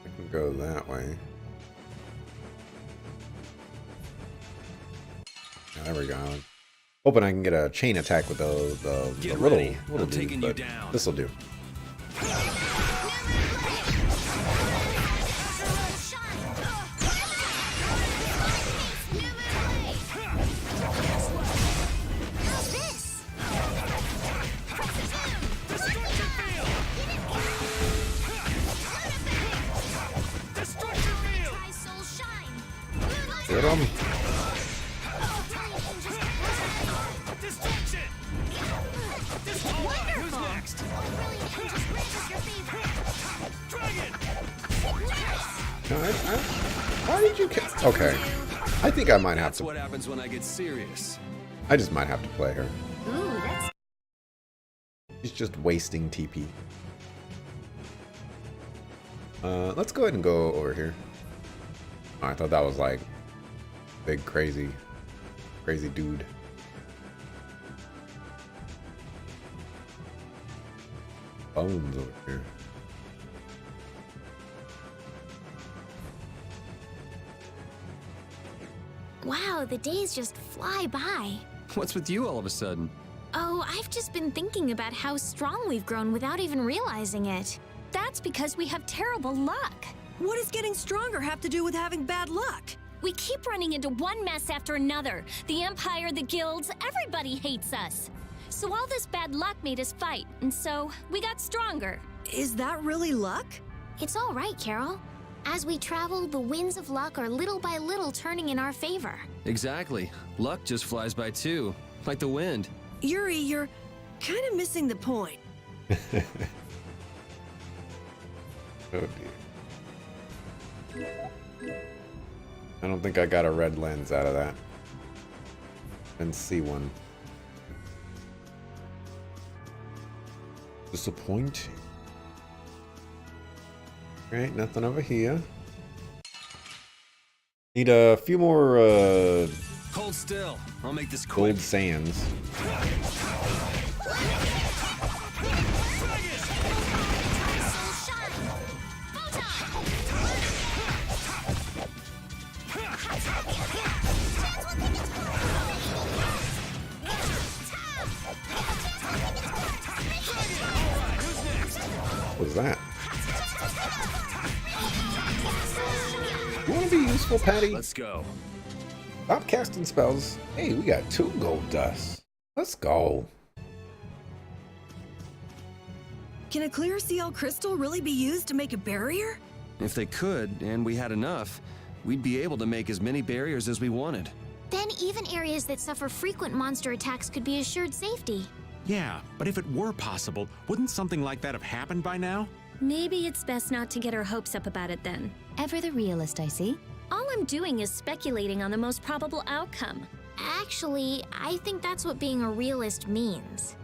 I can go that way. There we go. Hoping I can get a chain attack with the little dude, but this will do. Get him. Why did you kill? Okay. I think I might have That's to. what happens when I get serious. I just might have to play her. Ooh, that's... She's just wasting TP. Let's go ahead and go over here. Oh, I thought that was like big crazy dude. Bones over here. Wow, the days just fly by. What's with you all of a sudden? Oh, I've just been thinking about how strong we've grown without even realizing it. That's because we have terrible luck. What does getting stronger have to do with having bad luck? We keep running into one mess after another. The Empire, the guilds, everybody hates us. So all this bad luck made us fight, and so we got stronger. Is that really luck? It's all right, Carol. As we travel, the winds of luck are little by little turning in our favor. Exactly. Luck just flies by too, like the wind. Yuri, you're kind of missing the point. Oh dear. I don't think I got a red lens out of that. And see one. Disappointing. Alright, nothing over here. Need a few more Hold still. I'll make this gold quick. sands. What is that? You want to be useful, Patty? Let's go. Stop casting spells. Hey, we got 2 gold dusts. Let's go. Can a clear CL crystal really be used to make a barrier? If they could, and we had enough, we'd be able to make as many barriers as we wanted. Then even areas that suffer frequent monster attacks could be assured safety. Yeah, but if it were possible, wouldn't something like that have happened by now? Maybe it's best not to get our hopes up about it then. Ever the realist, I see. All I'm doing is speculating on the most probable outcome. Actually, I think that's what being a realist means.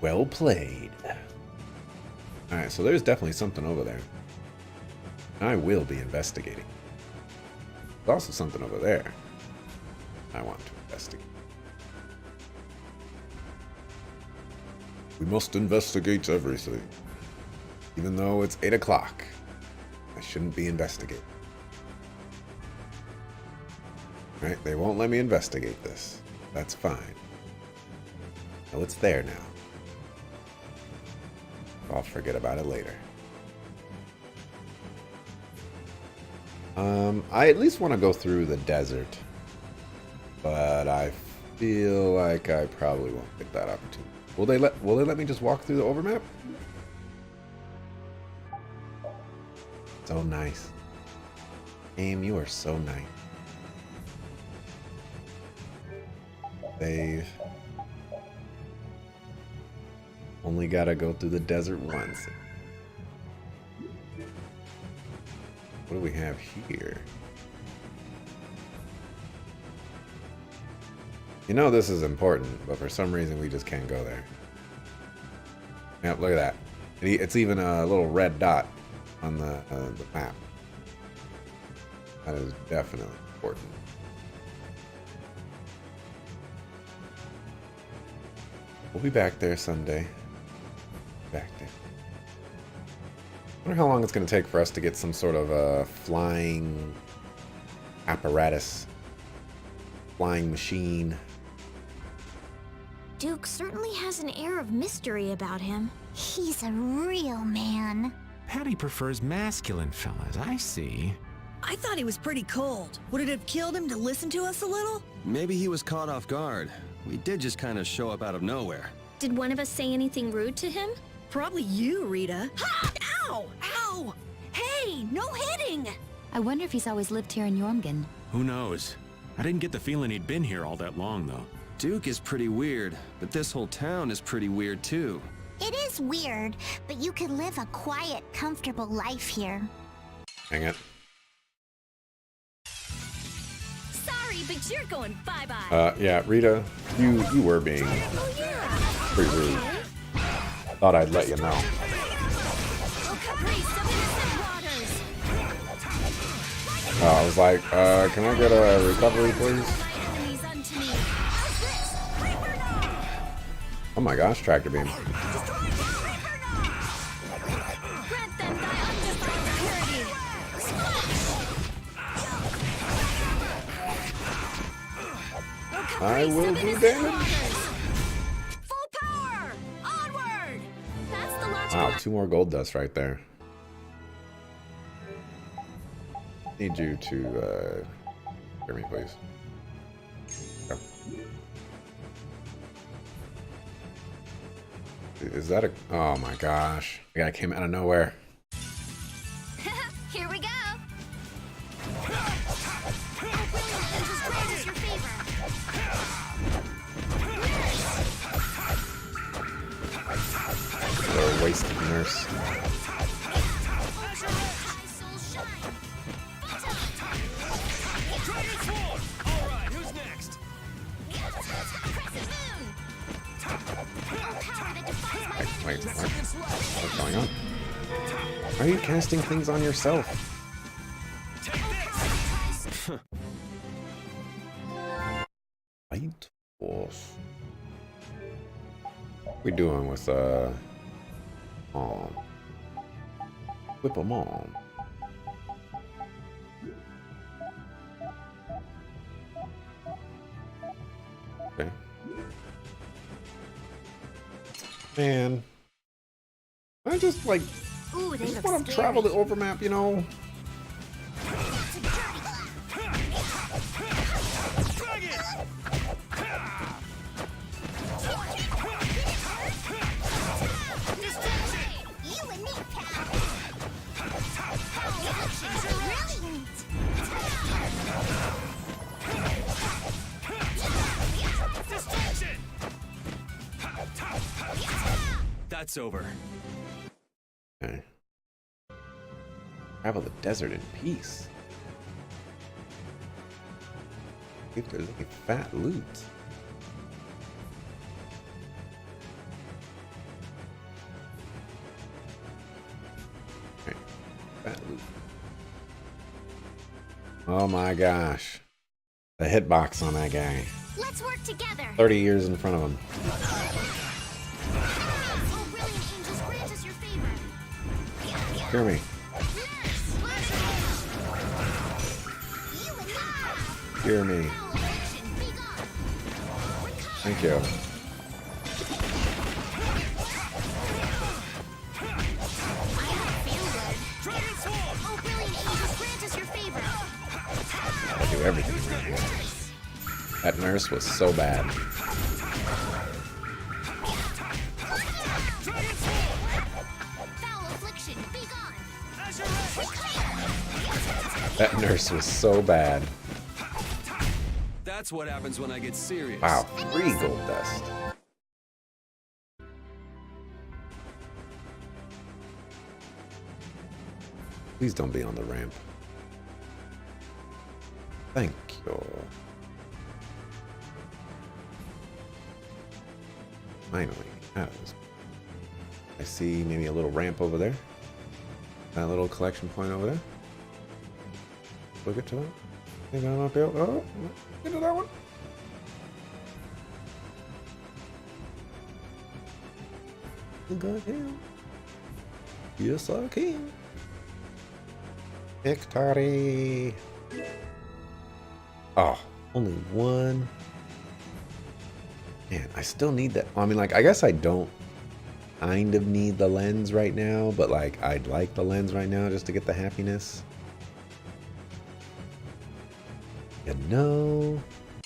Well played. Alright, so there's definitely something over there. I will be investigating. There's also something over there I want to investigate. We must investigate everything. Even though it's 8 o'clock, I shouldn't be investigating. Right? They won't let me investigate this. That's fine. No, it's there now. I'll forget about it later. I at least want to go through the desert, but I feel like I probably won't get that opportunity. Will they let me just walk through the overmap? So nice. Game, you are so nice. They've only gotta go through the desert once. What do we have here? You know this is important, but for some reason we just can't go there. Yep, look at that. It's even a little red dot on the map. That is definitely important. We'll be back there Sunday. Back there. I wonder how long it's going to take for us to get some sort of flying apparatus flying machine. Duke certainly has an air of mystery about him. He's a real man. Patty prefers masculine fellas, I see. I thought he was pretty cold. Would it have killed him to listen to us a little? Maybe he was caught off guard. We did just kind of show up out of nowhere. Did one of us say anything rude to him? Probably you, Rita. Ha! Ow! Ow! Hey, no hitting! I wonder if he's always lived here in Jormungand. Who knows? I didn't get the feeling he'd been here all that long, though. Duke is pretty weird, but this whole town is pretty weird too. It is weird, but you could live a quiet, comfortable life here. Hang it. Sorry, but you're going bye-bye. Yeah, Rita, you were being pretty rude. Thought I'd let you know. I was like, can I get a recovery, please? Oh my gosh, tractor beam. I will do damage. Full power! Onward! That's the logical. Wow, 2 more gold dust right there. Need you to hear me, please. Go. Is that a? Oh my gosh! The guy came out of nowhere. Here we go. What a wasted nurse. Wait, what? What's going on? Why are you casting things on yourself? Light force. What we doing with whip them on. Okay. Man, I just like Ooh, they just look want to scary. travel the overmap, you know. You and me, pal. That's over. Okay. Travel the desert in peace. If there's any fat loot. Okay. Fat loot. Oh my gosh. The hitbox on that guy. Let's work together. 30 years in front of him. Oh, brilliant angels, grant us your favor. Hear me. Hear me. Thank you. Oh, brilliant angels, grant us your favor. I do everything around here. That nurse was so bad. Foul affliction, be gone. That nurse was so bad. That's what happens when I get serious. Wow, 3 gold dust. Please don't be on the ramp. Thank you. Finally, out of this. I see maybe a little ramp over there. That little collection point over there. We'll get to that. Think I might be able. Oh, get to that one. Think I can. Yes, I can. Victory. Oh, Only one. Man, I still need that. I mean, like, I guess I don't kind of need the lens right now, but like, I'd like the lens right now just to get the happiness. You know?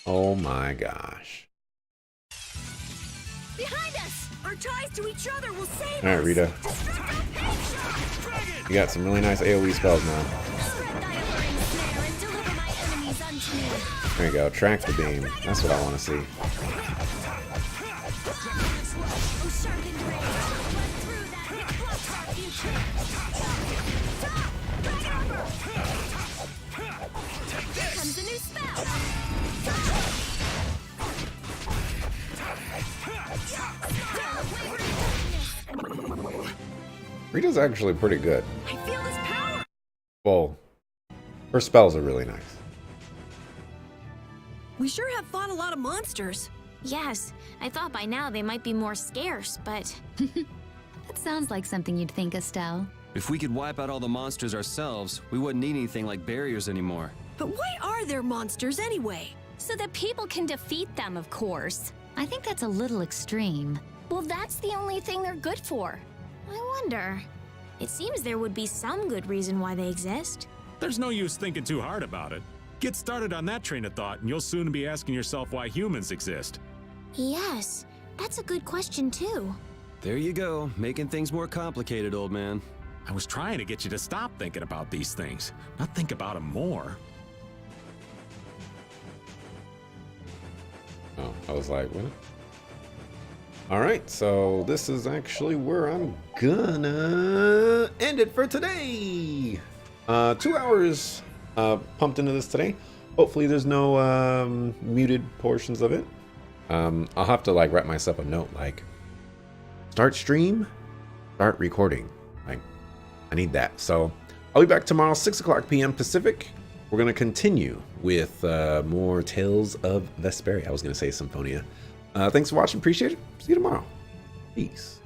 Oh my gosh. Behind us! Our ties to each other will save All right, Rita. You got some really nice AoE spells now. There you go. Track the beam. That's what I want to see. Rita's actually pretty good. I feel this power. Well, her spells are really nice. We sure have fought a lot of monsters. Yes, I thought by now they might be more scarce, but... That sounds like something you'd think, Estelle. If we could wipe out all the monsters ourselves, we wouldn't need anything like barriers anymore. But why are there monsters anyway? So that people can defeat them, of course. I think that's a little extreme. Well, that's the only thing they're good for. I wonder. It seems there would be some good reason why they exist. There's no use thinking too hard about it. Get started on that train of thought, and you'll soon be asking yourself why humans exist. Yes, that's a good question too. There you go, making things more complicated, old man. I was trying to get you to stop thinking about these things, not think about them more. Oh, I was like, what? All right, so this is actually where I'm gonna end it for today. 2 hours pumped into this today. Hopefully there's no muted portions of it. I'll have to like write myself a note like, start stream, start recording. Like, I need that. So I'll be back tomorrow, 6 o'clock p.m. Pacific. We're gonna continue with more Tales of Vesperia. I was gonna say Symphonia. Thanks for watching. Appreciate it. See you tomorrow. Peace.